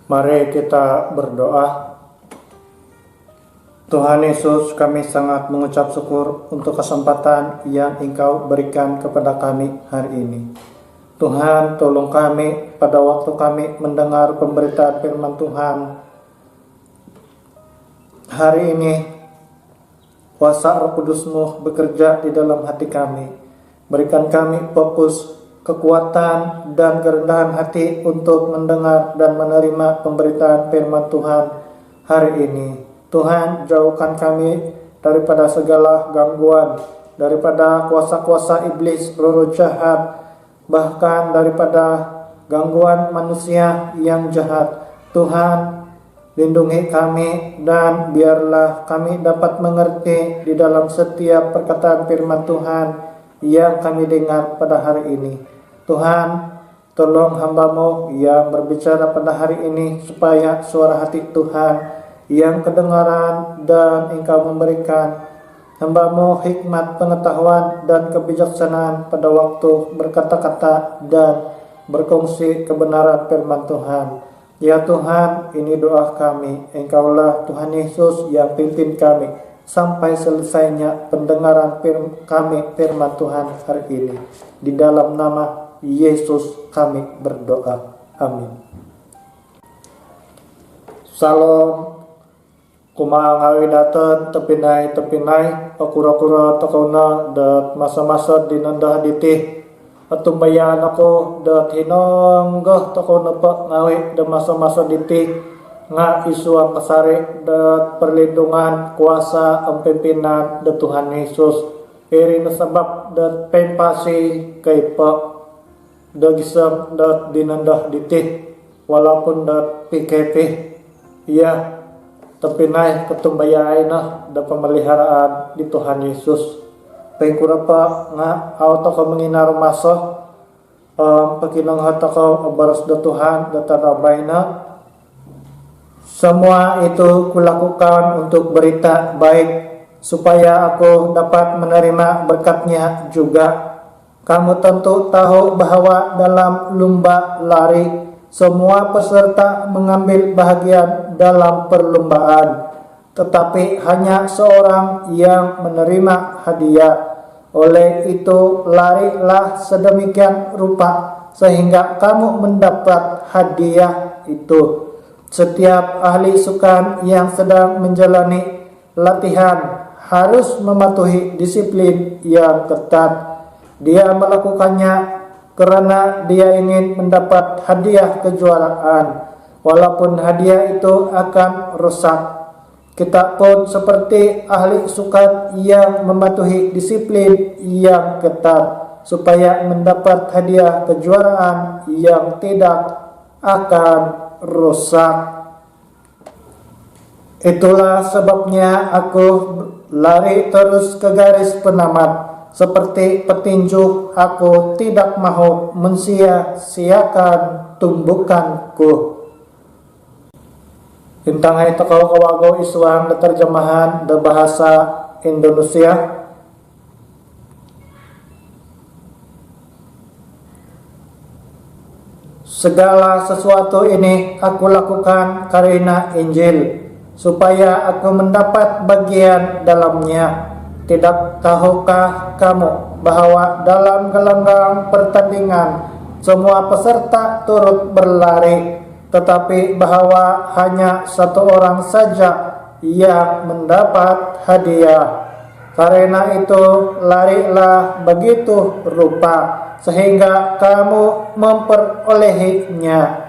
Mari kita berdoa. Tuhan Yesus, kami sangat mengucap syukur untuk kesempatan yang Engkau berikan kepada kami hari ini. Tuhan, tolong kami pada waktu kami mendengar pemberitaan firman Tuhan hari ini. Kuasa Roh Kudus-Mu bekerja di dalam hati kami. Berikan kami fokus, kekuatan, dan kerendahan hati untuk mendengar dan menerima pemberitaan firman Tuhan hari ini. Tuhan, jauhkan kami daripada segala gangguan, daripada kuasa-kuasa iblis, roh jahat, bahkan daripada gangguan manusia yang jahat. Tuhan, lindungi kami dan biarlah kami dapat mengerti di dalam setiap perkataan firman Tuhan yang kami dengar pada hari ini. Tuhan, tolong hamba-Mu yang berbicara pada hari ini supaya suara hati Tuhan yang kedengaran dan Engkau memberikan hamba-Mu hikmat, pengetahuan, dan kebijaksanaan pada waktu berkata-kata dan berkongsi kebenaran firman Tuhan. Ya Tuhan, ini doa kami. Engkaulah Tuhan Yesus yang pimpin kami sampai selesainya pendengaran kami firman Tuhan hari ini. Di dalam nama Yesus kami berdoa. Amin. Salam. Kumaha ngawidaten tepinai okura-okura takauna dat masa-masa dinandah ditih atumbayan aku dat hinonggah takauna pa ngawi da masa-masa ditih nga isuang kasari dat perlindungan kuasa ang pimpinan da Tuhan Yesus iri na sabab dat pempasi kay pa da gisam dat dinandah ditih walaupun dat PKP ya tepinay ketumbayay na da pemeliharaan di Tuhan Yesus. Pengkura pa nga auto ko menginar maso pakinang hata ko baras da Tuhan da tanabay na. Semua itu kulakukan untuk berita baik supaya aku dapat menerima berkatnya juga. Kamu tentu tahu bahwa dalam lomba lari semua peserta mengambil bahagian dalam perlombaan, tetapi hanya seorang yang menerima hadiah. Oleh itu, larilah sedemikian rupa sehingga kamu mendapat hadiah itu. Setiap ahli sukan yang sedang menjalani latihan harus mematuhi disiplin yang ketat. Dia melakukannya karena dia ingin mendapat hadiah kejuaraan, walaupun hadiah itu akan rusak. Kita pun seperti ahli sukan yang mematuhi disiplin yang ketat supaya mendapat hadiah kejuaraan yang tidak akan rusak. Itulah sebabnya aku lari terus ke garis penamat. Seperti petinju, aku tidak mau mensia-siakan tumbukanku. Intang itu kau kawago isuang terjemahan da bahasa Indonesia. Segala sesuatu ini aku lakukan karena Injil, supaya aku mendapat bagian dalamnya. Tidak tahukah kamu bahwa dalam gelanggang pertandingan semua peserta turut berlari, tetapi bahwa hanya satu orang saja yang mendapat hadiah? Karena itu larilah begitu rupa sehingga kamu memperolehinya.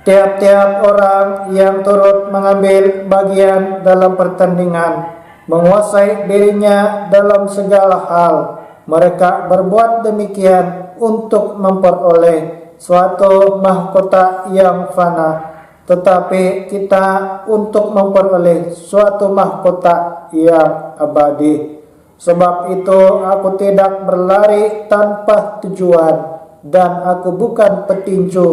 Tiap-tiap orang yang turut mengambil bagian dalam pertandingan menguasai dirinya dalam segala hal. Mereka berbuat demikian untuk memperoleh suatu mahkota yang fana, tetapi kita untuk memperoleh suatu mahkota yang abadi. Sebab itu aku tidak berlari tanpa tujuan, dan aku bukan petinju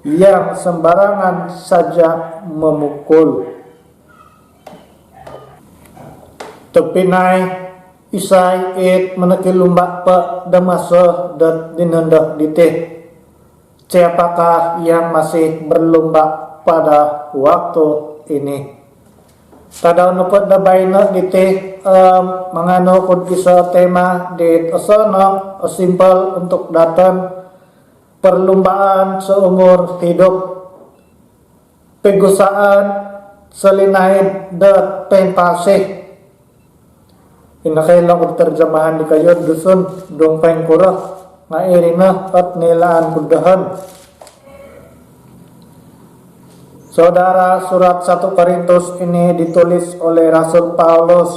yang sembarangan saja memukul. Tepinay isay it manakilumba pa damasa dat dinandah diteh. Siapakah yang masih berlomba pada waktu ini? Tadaw nupod na bayna diti mangano kung isa tema di osono o simple untuk datang perlombaan seumur hidup, pegusaan selinaid dat penpasih. Inakailang kong terjemahan di kayo dusun dong pengkurah nga irina at nilaan kudahan. Saudara, surat 1 Korintus ini ditulis oleh Rasul Paulus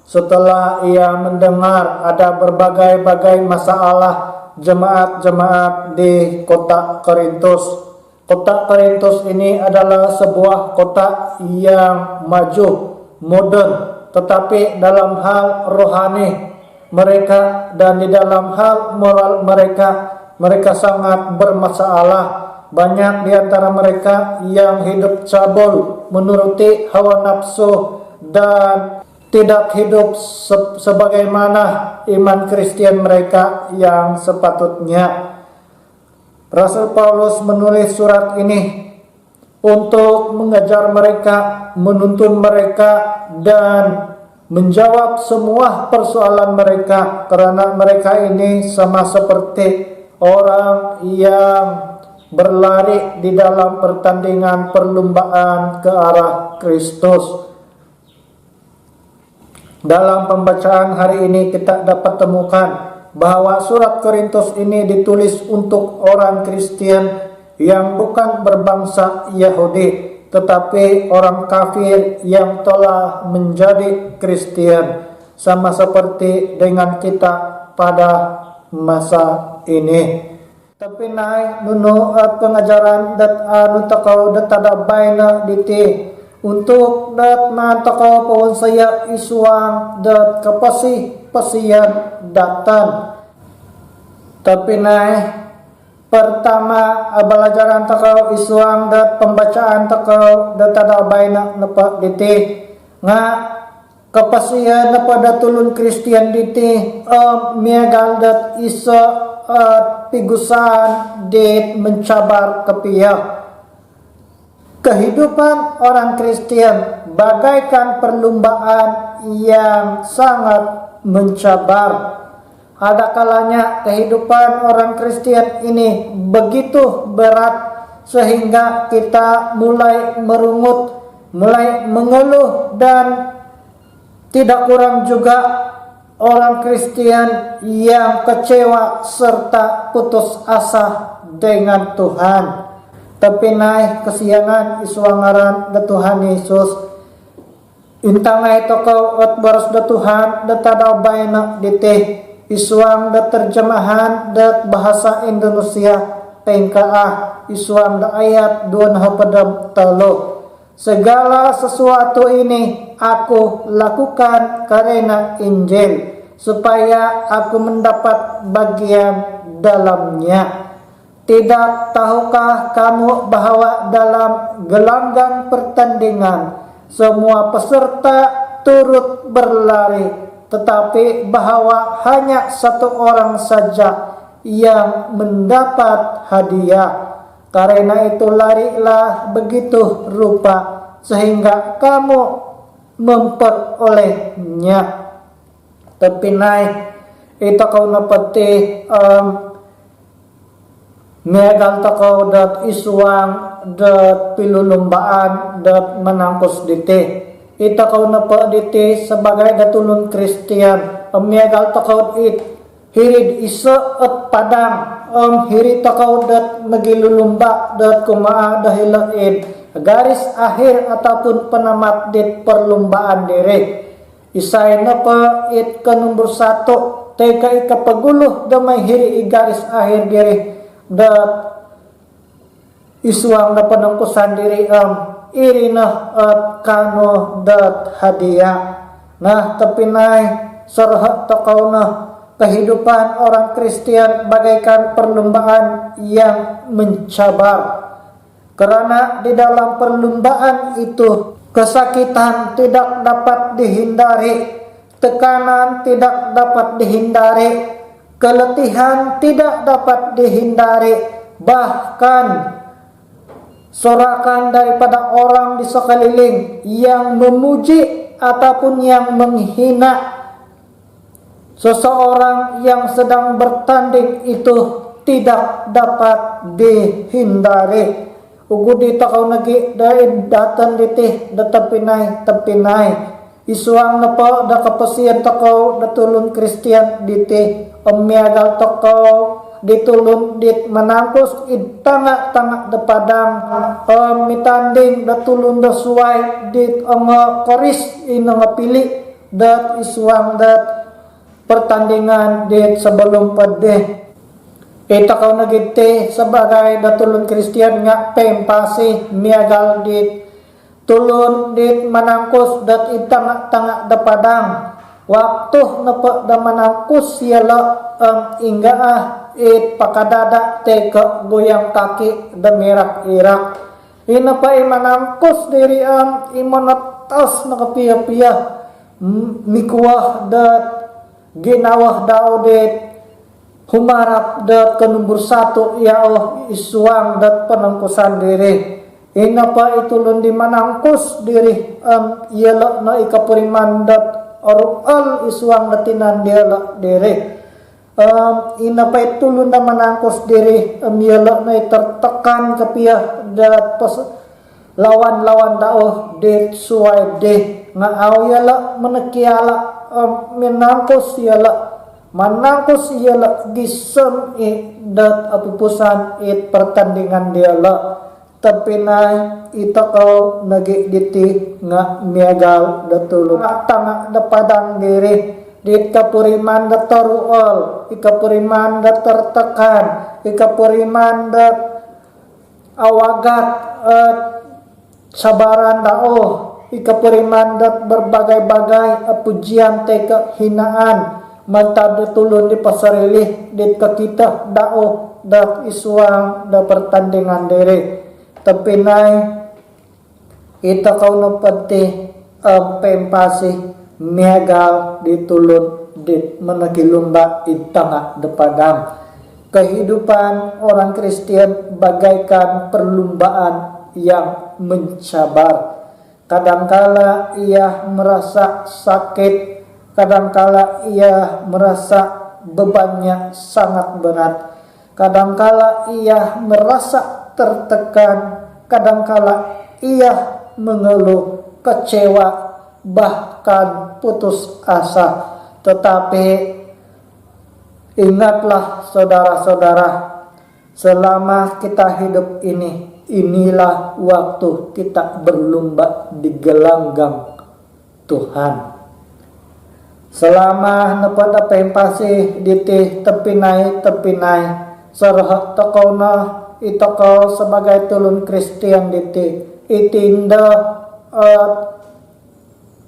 setelah ia mendengar ada berbagai-bagai masalah jemaat-jemaat di kota Korintus. Kota Korintus ini adalah sebuah kota yang maju, modern, tetapi dalam hal rohani mereka dan di dalam hal moral mereka sangat bermasalah. Banyak di antara mereka yang hidup cabul menuruti hawa nafsu dan tidak hidup sebagaimana iman Kristen mereka yang sepatutnya. Rasul Paulus menulis surat ini untuk mengajar mereka, menuntun mereka, dan menjawab semua persoalan mereka, karena mereka ini sama seperti orang yang berlari di dalam pertandingan perlombaan ke arah Kristus. Dalam pembacaan hari ini kita dapat temukan bahwa surat Korintus ini ditulis untuk orang Kristen yang bukan berbangsa Yahudi, tetapi orang kafir yang telah menjadi Kristen, sama seperti dengan kita pada masa ini. Tapi naik nuno at pengajaran dat anu takaw dat tadabay na diti untuk dat man takaw pawon saya isuang dat kapasihan datan. Tapi naik pertama belajaran takaw isuang dat pembacaan takaw dat tadabay na napa diti nga kapasihan na pada tulun Kristian diti miagal dat isa pigusan di mencabar kepiah. Kehidupan orang Kristen bagaikan perlombaan yang sangat mencabar. Ada kalanya kehidupan orang Kristen ini begitu berat sehingga kita mulai merungut, mulai mengeluh, dan tidak kurang juga orang Kristen yang kecewa serta putus asa dengan Tuhan. Tapi naik kesiangan isuangaran da Tuhan Yesus. Intangay tokaw at baras da Tuhan da tadabay na diti isuang da terjemahan da bahasa Indonesia pengkaa isuang da ayat 2 talo. Segala sesuatu ini aku lakukan karena Injil, supaya aku mendapat bagian dalamnya. Tidak tahukah kamu bahwa dalam gelanggang pertandingan semua peserta turut berlari, tetapi bahwa hanya satu orang saja yang mendapat hadiah. Karena itu larilah begitu rupa sehingga kamu memperolehnya. Tapi naik ito kau napati megal takaw dat isuang dat pilulumbaan dat menangkus diti. Ito kau napati sebagai datulun Kristian megal takaw it hirid isa at padang hiri takaw dat magilulumba dat kumaa dahilain garis akhir ataupun penamat dit perlombaan diri. Isay na pa it ka nomor 1 teka ikapaguluh damay hiri garis akhir diri dat isuang na panangkusan diri iri na at kano dat hadiah. Nah tapinay sarhat takaw na kehidupan orang Kristen bagaikan perlombaan yang mencabar. Karena di dalam perlombaan itu kesakitan tidak dapat dihindari, tekanan tidak dapat dihindari, keletihan tidak dapat dihindari, bahkan sorakan daripada orang di sekeliling yang memuji ataupun yang menghina seseorang yang sedang bertanding itu tidak dapat dihindari. Ugu di takau nagi dari datan ditih da tepinay isuang na po da kapasiyan takau da tulun Kristian ditih miagal takau ditulun dit manangkus id tanga da padang mitanding da tulun da suway dit koris inang pili dat isuang dat pertandingan dit sebelum pede. Kau nagite sebagai datulun Kristian nga pempasi miagal dit tulun dit manangkus dat itanga da padang waktu napa da manangkus yala ingga it pakadada te ke goyang kaki da merak-irak ina pa manangkus diri imanatas nakapiya-piya mikuah dat ginawah daw dit humarap dat ke nomor 1 yao isuang dat penangkusan diri ina pa itulun di manangkus diri yala na ikapuriman dat orual isuang natinan yala diri ina pa itulun na manangkus diri yala na tertekan kapiya dat lawan-lawan dao dit suway de nga aw yala menekiala menangkus yala manangkus yala gisem dat apupusan it pertandingan diala tapinay itakaw nagi diti nga miagal datulun tanga da padang diri dit kapuriman da toruol ikapuriman da tertekan ikapuriman da awagat sabaran dao ikapuriman da berbagai-bagai pujian teka hinaan mantap tulun di pasarili dit kita dao dat isuang da pertandingan diri tapinay ita kau napati pempasi miagal ditulun dit menakilumba itanga da padang. Kehidupan orang Kristen bagaikan perlumbaan yang mencabar. Kadangkala ia merasa sakit, kadangkala ia merasa bebannya sangat berat, kadangkala ia merasa tertekan, kadangkala ia mengeluh kecewa bahkan putus asa. Tetapi ingatlah saudara-saudara, selama kita hidup ini, inilah waktu kita berlomba di gelanggang Tuhan. Selama napada pempasi ditih tepinay sarah takaw na itakaw sebagai tulun Kristian ditih itinda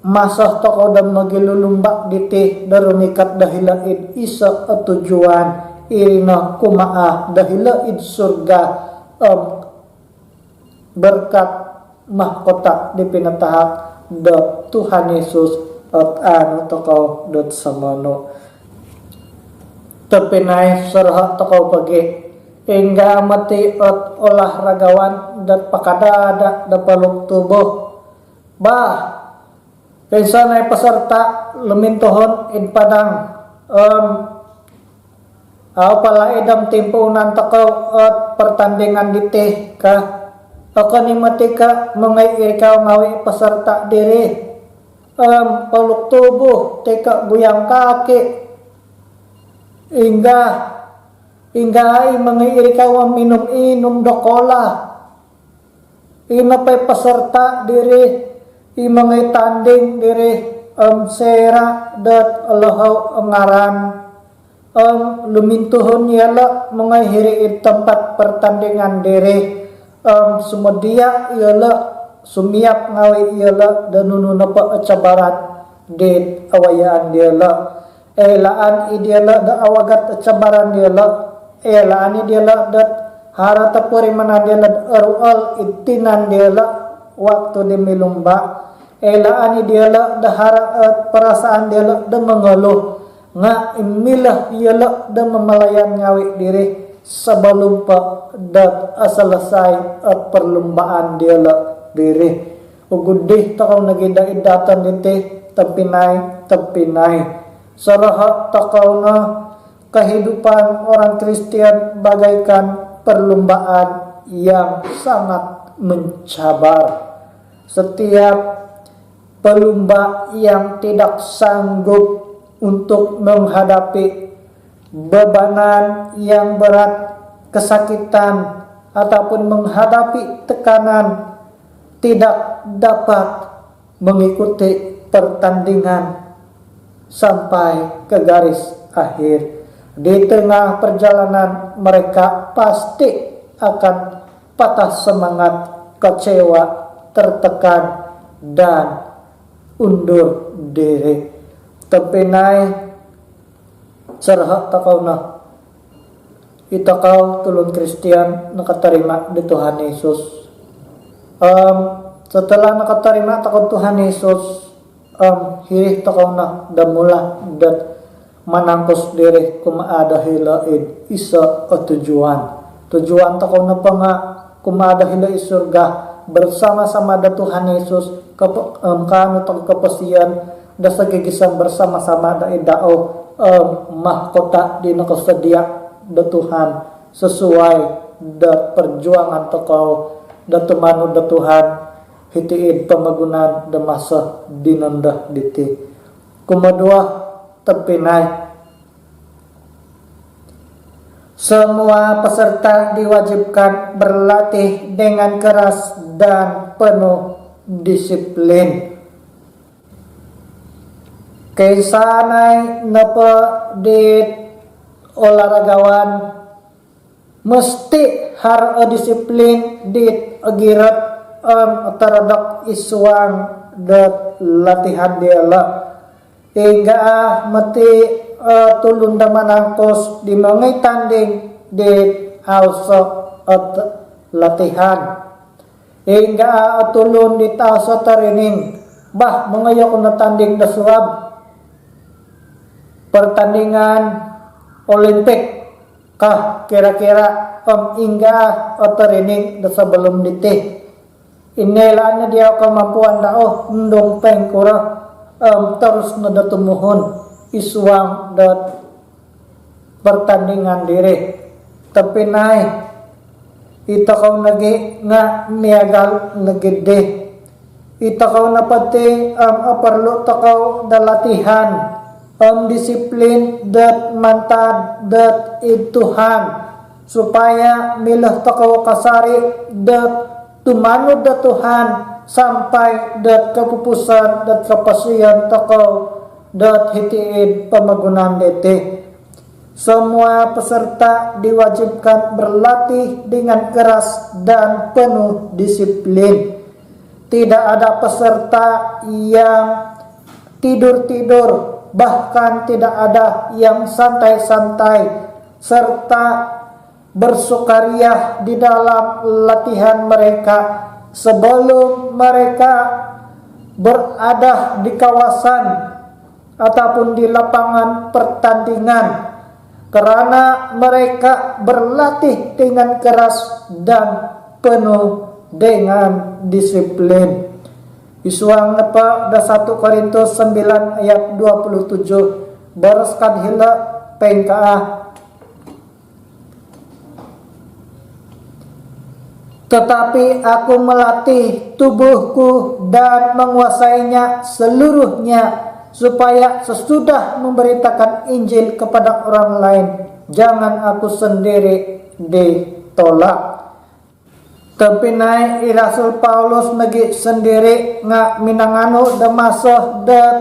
masa takaw dan magilulumbak ditih darumikat dahilaid isa tujuan irina kumaah dahilaid surga berkat mahkota di pinatahak da Tuhan Yesus at takaw dot samano tapinay sarha takaw pagi hingga mati at olahragawan dat pakadada da paluk tubuh bah kaysa na pasarta lumintohon in padang pala edam timpunan takaw at pertandingan ditih ka akan imati ka mangay ikaw ngawi pasarta diri paluk tubuh teka buyang kaki hingga ay mangiiri ka minum-inom dokola inapay paserta diri imangay tanding diri sera dat alahaw ngaran lumintuhon yala mga hiriid tempat pertandingan diri sumudia yala sumiap ngawi yala danunu na pa at sabarat dit awayaan diyala elaan idiyala da awagat at sabaran diyala elaan idiyala dat harata puri manan diyala arual itinan diyala waktu di milumba elaan idiyala da hara at perasaan diyala da mengeluh nga imilah yala da memalayan ngawi diri sebelum dat selesai perlombaan dia diri. Ugudih takau nagida-idatan dite tepinay. Sarahat takau na kehidupan orang Kristen bagaikan perlombaan yang sangat mencabar. Setiap pelumba yang tidak sanggup untuk menghadapi bebanan yang berat, kesakitan, ataupun menghadapi tekanan, tidak dapat mengikuti pertandingan sampai ke garis akhir. Di tengah perjalanan mereka pasti akan patah semangat, kecewa, tertekan, dan undur diri. Tepinay sarha takau na itakau tulun Kristian nakatarima di Tuhan Yesus. Setelah nakatarima takau Tuhan Yesus, hirih takau na damula dat manangkos diri kumaada hilaid isa tujuan takau na pa nga kumaada hilai surga bersama-sama da Tuhan Yesus kanu tang kapasian da sagigisan bersama-sama da idao mahkota di nakasadia da Tuhan sesuai da perjuangan takau da tumanu da Tuhan hitiid pamagunan da masa dinanda diti. Kumadua tepinay, semua peserta diwajibkan berlatih dengan keras dan penuh disiplin. Kaisanay napa di olahragawan mesti har disiplin di agirat taradak iswang dat latihan diala hingga mati tulun da manangkos di mga tanding di auso at latihan hingga tulun di tauso tarining bah mga ko na tanding da suwab pertandingan Olimpik kah kira-kira hingga tarining da sebelum diti inilaan dia kemampuan dao ndong pengkura terus nadatumuhon iswang dat pertandingan diri. Tapi nay itakaw nagi nga niagal nagide itakaw na pati aparlo takaw dalatihan disiplin dat mantad dat ituhan supaya milah takaw kasari dat tumanod da Tuhan sampai dat kapupusan dat kapasian takaw dat hitiid pamagunan dete. Semua peserta diwajibkan berlatih dengan keras dan penuh disiplin. Tidak ada peserta yang tidur-tidur, bahkan tidak ada yang santai-santai, serta bersukaria di dalam latihan mereka sebelum mereka berada di kawasan ataupun di lapangan pertandingan, karena mereka berlatih dengan keras dan penuh dengan disiplin. Isuang apa da 1 Korintus 9 ayat 27 bareskan hila pengkaa. Tetapi aku melatih tubuhku dan menguasainya seluruhnya supaya sesudah memberitakan Injil kepada orang lain, jangan aku sendiri ditolak. Tapi naik Rasul Paulus nagi sendiri nga minangano damaso dat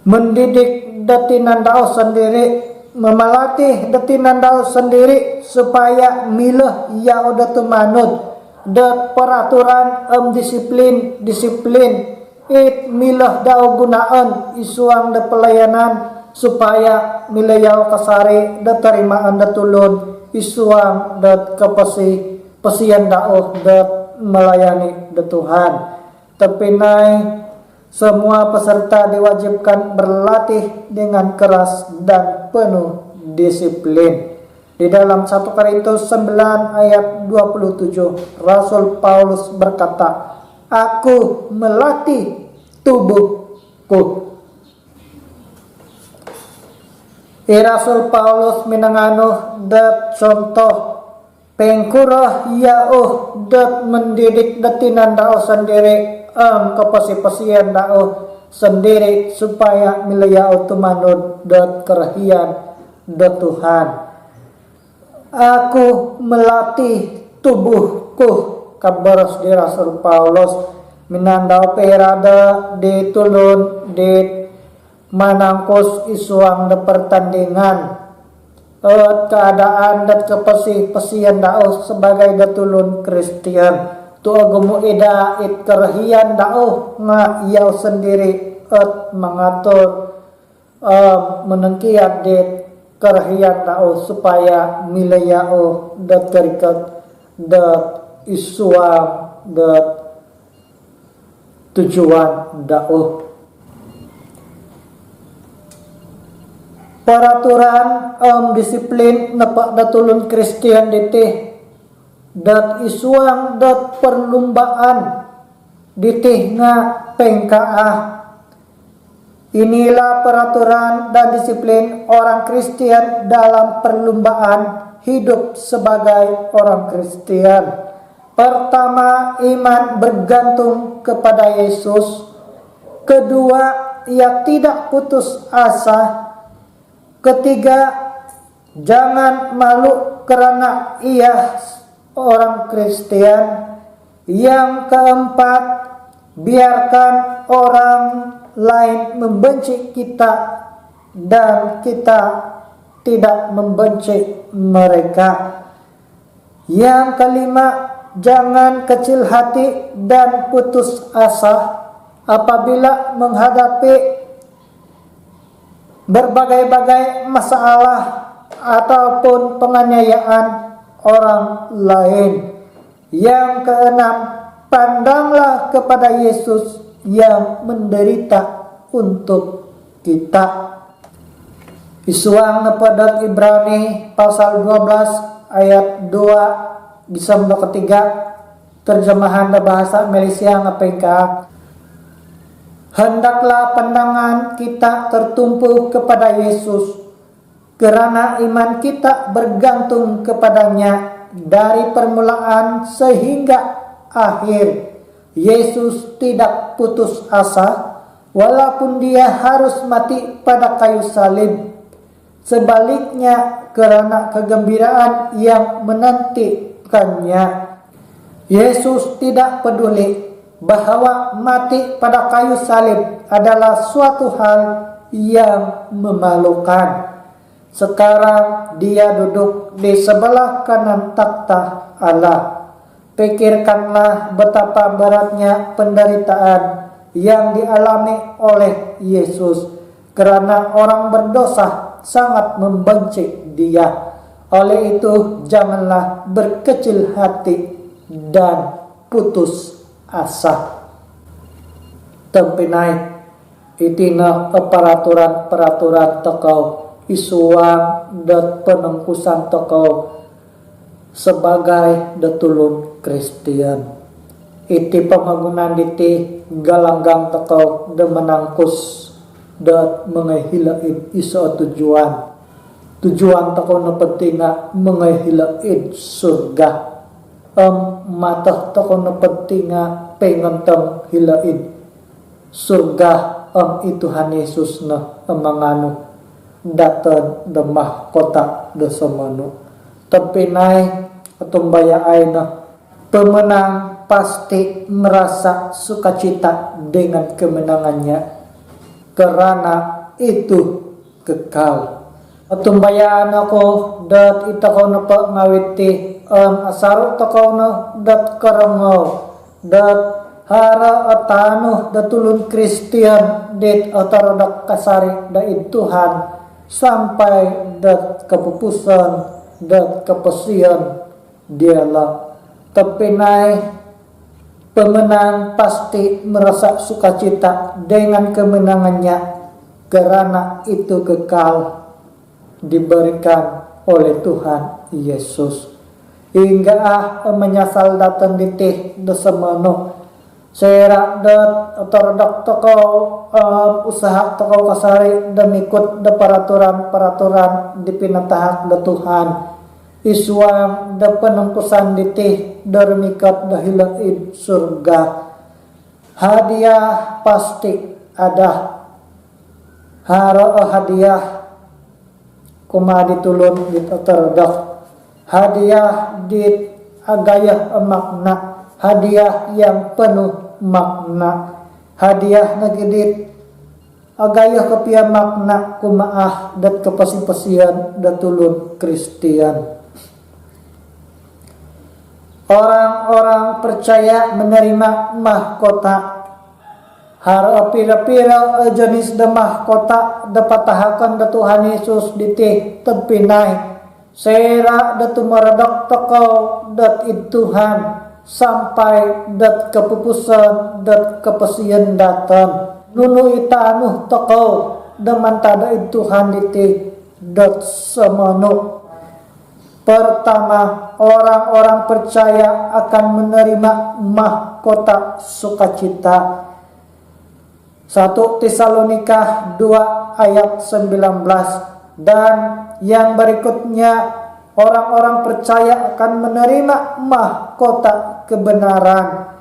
mendidik datinandao sendiri, memelatih datinandao sendiri supaya milah ia udah tumanod dat peraturan disiplin it milah daw gunaan isuang da pelayanan supaya milayaw kasari da tarimaan da tulod isuang da pasian dao da melayani da Tuhan. Tapi semua peserta diwajibkan berlatih dengan keras dan penuh disiplin. Di dalam 1 Korintus 9 ayat 27, Rasul Paulus berkata, "Aku melatih tubuhku." Rasul Paulus minangano dat contoh pengkurah yauh dat mendidik datinan dao sendiri kapasi-pasian dao sendiri supaya milayao tumanud dat kerahian dat Tuhan. Aku melatih tubuhku, kabaros di Rasul Paulus minandao perada di tulun di manangkus isuang de pertandingan keadaan dan kepasih-pasian dao sebagai datulun Kristian tu agama ida it kerahian dao nga iau sendiri mengatur menengkiat dit kerahian dao supaya milayao dat karikat dat isuang dat tujuan dao. Peraturan disiplin nepak datulun Kristian ditih dat isuang dat perlumbaan ditih nga pengkaah. Inilah peraturan dan disiplin orang Kristen dalam perlumbaan hidup sebagai orang Kristen. Pertama, iman bergantung kepada Yesus. Kedua, ia tidak putus asa. Ketiga, jangan malu karena ia orang Kristen. Yang keempat, biarkan orang lain membenci kita dan kita tidak membenci mereka. Yang kelima, jangan kecil hati dan putus asa apabila menghadapi berbagai-bagai masalah ataupun penganiayaan orang lain. Yang keenam, pandanglah kepada Yesus yang menderita untuk kita. Isuang nepadat Ibrani pasal 12 ayat 2 bisa ketiga terjemahan bahasa Malaysia ngapengka. Hendaklah pandangan kita tertumpu kepada Yesus, kerana iman kita bergantung kepadanya dari permulaan sehingga akhir. Yesus tidak putus asa, walaupun dia harus mati pada kayu salib. Sebaliknya, karena kegembiraan yang menantikannya, Yesus tidak peduli bahwa mati pada kayu salib adalah suatu hal yang memalukan. Sekarang dia duduk di sebelah kanan takhta Allah. Pikirkanlah betapa beratnya penderitaan yang dialami oleh Yesus, karena orang berdosa sangat membenci dia. Oleh itu, janganlah berkecil hati dan putus asa. Tempinai itina peraturan tekau isuang dan penengkusan tekau sebagai datulun Kristian. Iti pembangunan diti galanggang tekau dan menangkus dan mengahilain iso tujuan. Tujuan tekau na pentinga mengahilain surga. Mata tekau na pentinga pengentang hilain surga itu Tuhan Yesus na mangano datan demah kota desamano. Tempinai atau bayai na pemenang pasti merasa sukacita dengan kemenangannya, karena itu kekal. Atau bayaan ako dat itakaw na pa ngawiti asaro takaw na dat karangaw dat hara atano datulun Kristian dit ataradak kasari daid Tuhan sampai dat kepupusan dan kepesian dialah. Tempinai pemenang pasti merasa sukacita dengan kemenangannya, karena itu kekal, diberikan oleh Tuhan Yesus. Hingga menyasal datang di teh desemeno serak dat terdak toko usaha toko kasari demikut de peraturan dipinatahak de Tuhan isuang de penengkusan di teh dermikat dahilaid surga. Hadiah pasti ada hadiah kuma ditulun gitu terdak hadiah di agayah makna, hadiah yang penuh makna, hadiah negedit agayah kepia makna kumaah dat kepasi-pasian datulun Kristian. Orang-orang percaya menerima mahkota. Haro pira-pira jenis de mahkota dapatahakan de Tuhan Yesus di teh tepinai. Sera datu maradak toko dat Tuhan sampai dat kepupusan dat kepasian datang. Nunu ita anuh toko demantada Tuhan di teh dat semanu. Pertama, orang-orang percaya akan menerima mahkota sukacita. 1 Tesalonika 2 ayat 19. Dan yang berikutnya, orang-orang percaya akan menerima mahkota kebenaran.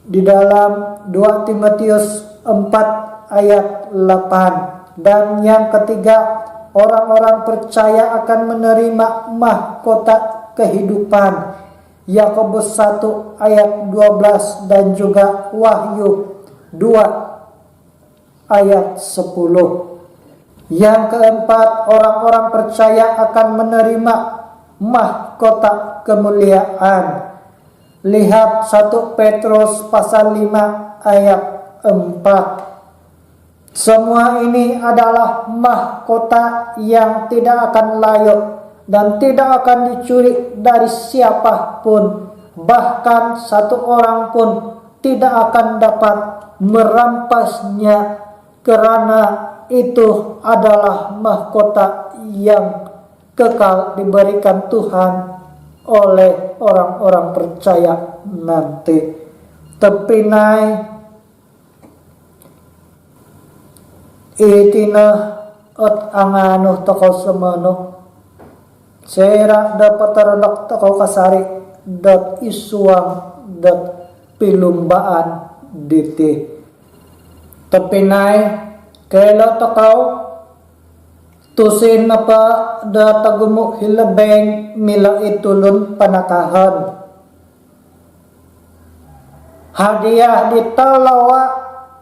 Di dalam 2 Timotius 4 ayat 8. Dan yang ketiga, orang-orang percaya akan menerima mahkota kehidupan. Yakobus 1 ayat 12 dan juga Wahyu 2 ayat 10. Yang keempat, orang-orang percaya akan menerima mahkota kemuliaan. Lihat 1 Petrus pasal 5 ayat 4. Semua ini adalah mahkota yang tidak akan layak dan tidak akan dicuri dari siapapun. Bahkan satu orang pun tidak akan dapat merampasnya, karena itu adalah mahkota yang kekal diberikan Tuhan oleh orang-orang percaya nanti. Tepinai itina at angano toko semano sera dapat terlak toko kasari dat isuang dat pilumbaan diti tepinai kelo toko tusin apa da tagumuk hilabeng mila itulun panakahan hadiah ditalawa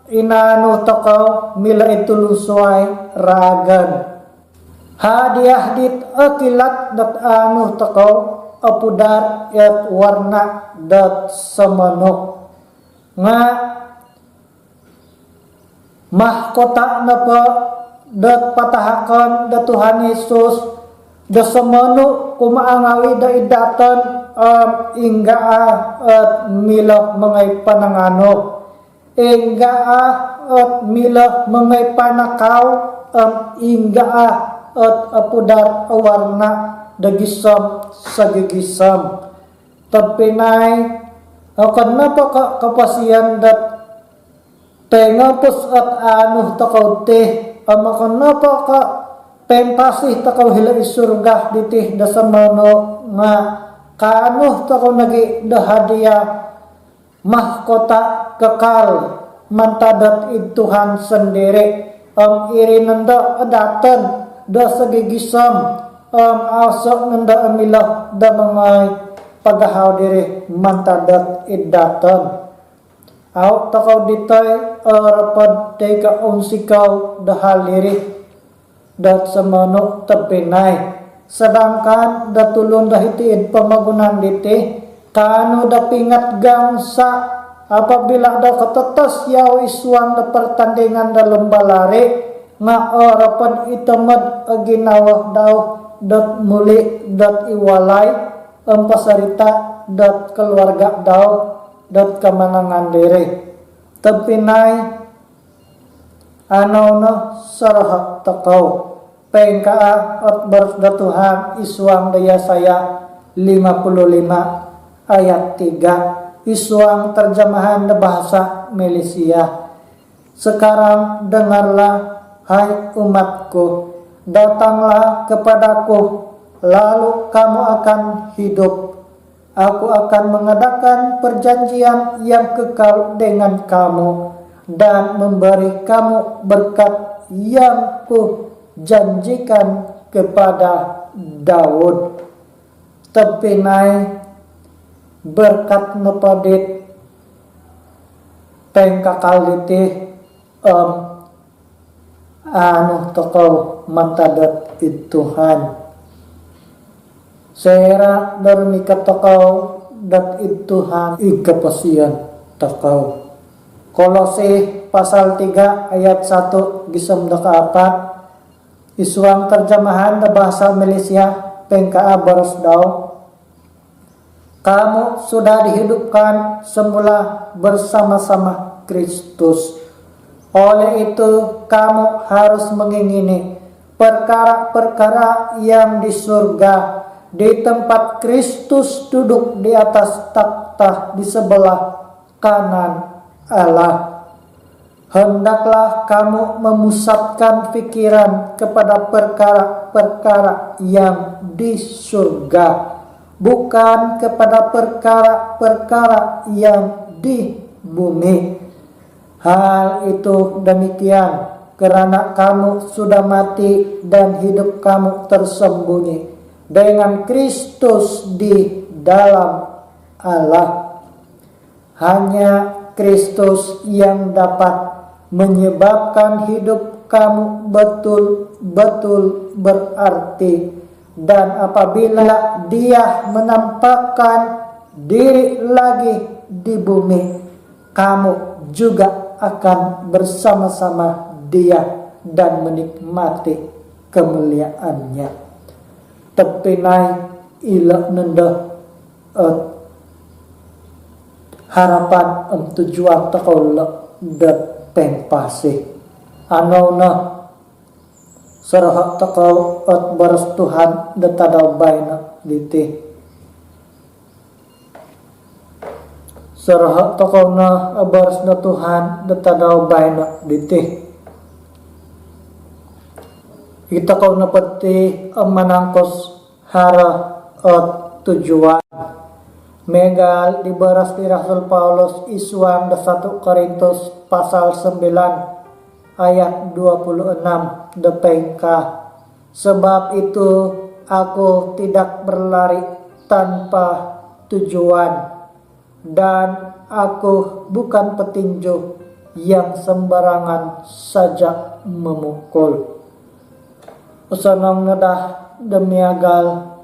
inanu toko mila itu lusuai ragan hadiah dit akilat dat anu toko apudar yat warna dat semano nga mahkota napa dat patahakan dat Tuhan Yesus da semano kumaangawi da idatan ingga mila mangay panangano ingga at mila mangay panakaw ingga at apudar awarna dagisam sa gigisam tapinay akan napaka kapasiyan dat tengapos at anu takaw te amakan napaka pempasih takaw hila isurga ditih dasamano nga kaano takaw nagi dahadiya mahkota kekal mantadat Tuhan sendiri iri nanda adatan da sagigisam asok nanda amilah da mangay pagahaw diri mantadat idatan aw takaw ditay rapad day ka unsikaw dahal diri dat samano tapinay sedangkan datulun dahitiid pamagunan diti kanu dapingat gangsa apabila ada ketetes yaw iswang da pertandingan da lomba lari nga orapan itamad aginawa daw dat muli dat iwalay ang pasarita dat keluarga daw dat kamanangan diri tapinay anaw na sarahat takaw Pengkaa ot bersda Tuhan isuang daya saya 55 ayat 3. Isuang terjemahan bahasa Malaysia. Sekarang dengarlah hai umatku, datanglah kepadaku, lalu kamu akan hidup. Aku akan mengadakan perjanjian yang kekal dengan kamu dan memberi kamu berkat yang ku janjikan kepada Daud. Tepinai berkat nepadit pengkakaliti tokoh mantadat Tuhan. Sera darmika tokoh dat Tuhan ikapasian tokoh. Kolose pasal 3 ayat 1 gisamda ka-4. Isuang terjemahan bahasa Malaysia pengkaa barosdaw. Kamu sudah dihidupkan semula bersama-sama Kristus. Oleh itu kamu harus mengingini perkara-perkara yang di surga, di tempat Kristus duduk di atas takhta di sebelah kanan Allah. Hendaklah kamu memusatkan pikiran kepada perkara-perkara yang di surga, bukan kepada perkara-perkara yang di bumi. Hal itu demikian karena kamu sudah mati dan hidup kamu tersembunyi dengan Kristus di dalam Allah. Hanya Kristus yang dapat menyebabkan hidup kamu betul-betul berarti, dan apabila Dia menampakkan diri lagi di bumi, kamu juga akan bersama-sama Dia dan menikmati kemuliaannya. Tepinai ila nenda harapan tujuan takola dat pengpasih na sarah takaw at baras Tuhan datadaw bayna diti. Sarah takaw na baras na Tuhan datadaw bayna diti. Itakaw na pati ang manangkos hara at tujuan. Megal di baras ni Rasul Paulus isuang 1 Korintus pasal 9 ayat 26 depengka. Sebab itu aku tidak berlari tanpa tujuan, dan aku bukan petinju yang sembarangan saja memukul. Usanong nadah demiagal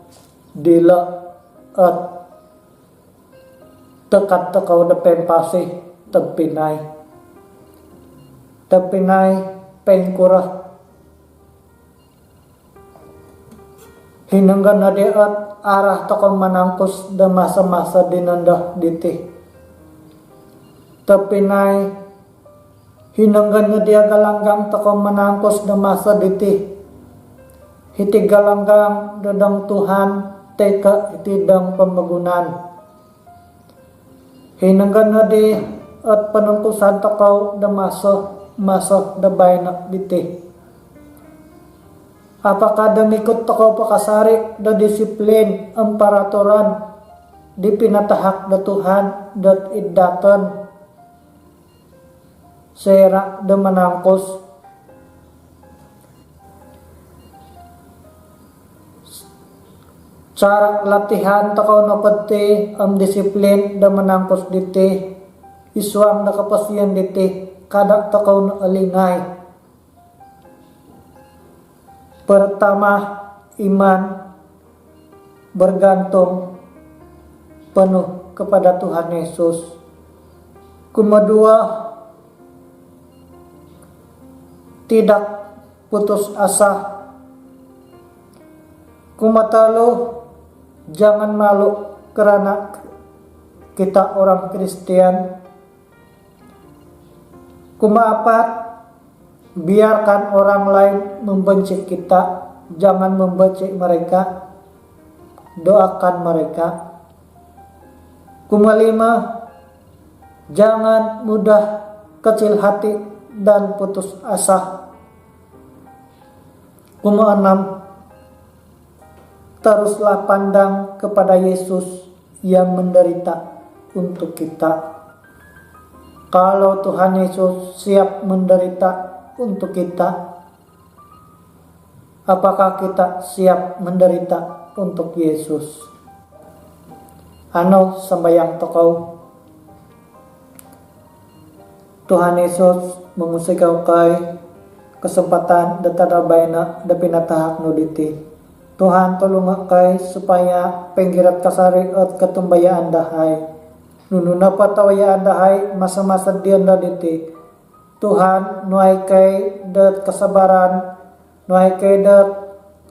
dila at tekat tekaw depen pasih tepinai pengkurah hinanggan nadi at arah tekaw manangkus da masa-masa dinandah diti. Tepinai hinanggan nadi agalanggang tekaw manangkus da masa diti. Hitigalanggang dadang Tuhan teka itidang pembangunan. Hinanggan na di at panungkusan takaw da masa da bayna diti. Apakah damikot takaw pakasari da disiplin ang paraturan di pinatahak da Tuhan dat iddaton sera da manangkos. Cara latihan takaw na pati ang disiplin da manangkos diti. Isuang nakapasiyan diti kada takaw na alingay. Pertama, iman bergantung penuh kepada Tuhan Yesus. Kedua, tidak putus asa. Kumatalo, jangan malu karena kita orang Kristen. Kumaapat, biarkan orang lain membenci kita, jangan membenci mereka, doakan mereka. Kelima, jangan mudah kecil hati dan putus asa. Keenam, teruslah pandang kepada Yesus yang menderita untuk kita. Kalau Tuhan Yesus siap menderita untuk kita, apakah kita siap menderita untuk Yesus? Ano sambayang tokaw. Tuhan Yesus mengusigaw kay kesempatan datarabay na da pinatahak no diti. Tuhan tulunga kay supaya penggirat kasari at katumbayaan dahay. Nununa patawayaan dahay masa-masa diyan da diti. Tuhan nuay kay dat kasabaran, nuay kay dat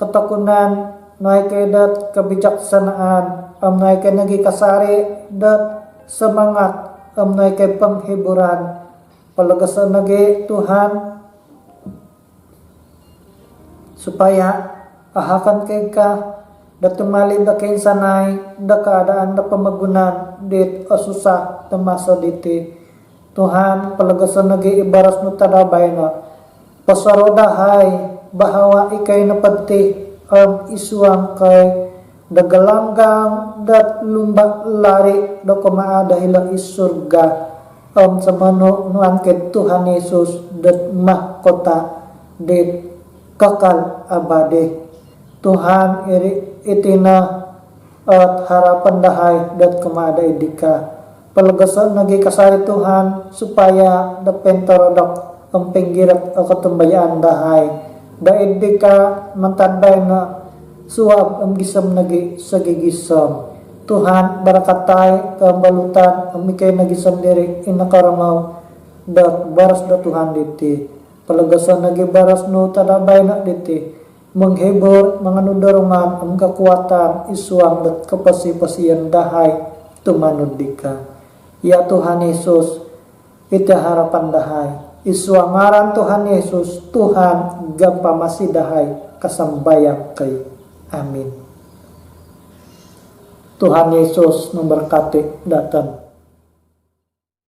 ketakunan, nuay kay dat kebijaksanaan, nuay kay nagi kasari dat semangat, nuay kay panghiburan. Palagasan nagi Tuhan supaya ahakan kay ka da tumalin da kay sanay da keadaan da pamagunan dit asusah temasa diti. Tuhan palagasan nagi ibaras no tadabay na pasarodahay bahawa ikay napagti ang isuang kay dagalanggang dat lumba lari da kumaada hila isurga sa mano nuan kay Tuhan Yesus dat mahkota dit kakal abadi. Tuhan iri itina at harapan dahay dat kumaada idika. Palagasan nagi kasari Tuhan supaya dapentarodok ang pinggirat o katumbayaan dahay. Daid di ka mantanday na suwab ang gisam nagi sa gigisam. Tuhan barakatay kambalutan ang mikay nagisam diri inakaramaw dat baras da Tuhan diti. Palagasan nagi baras no tadabay na diti. Menghibur mga nudarungan ang kakuatan isuang dat kapasi-pasiyan dahay tumanod di ka. Ya Tuhan Yesus, iti harapan dahay. Isuangaran Tuhan Yesus, Tuhan gampamasi dahay kasambayang kay. Amin. Tuhan Yesus memberkati datan.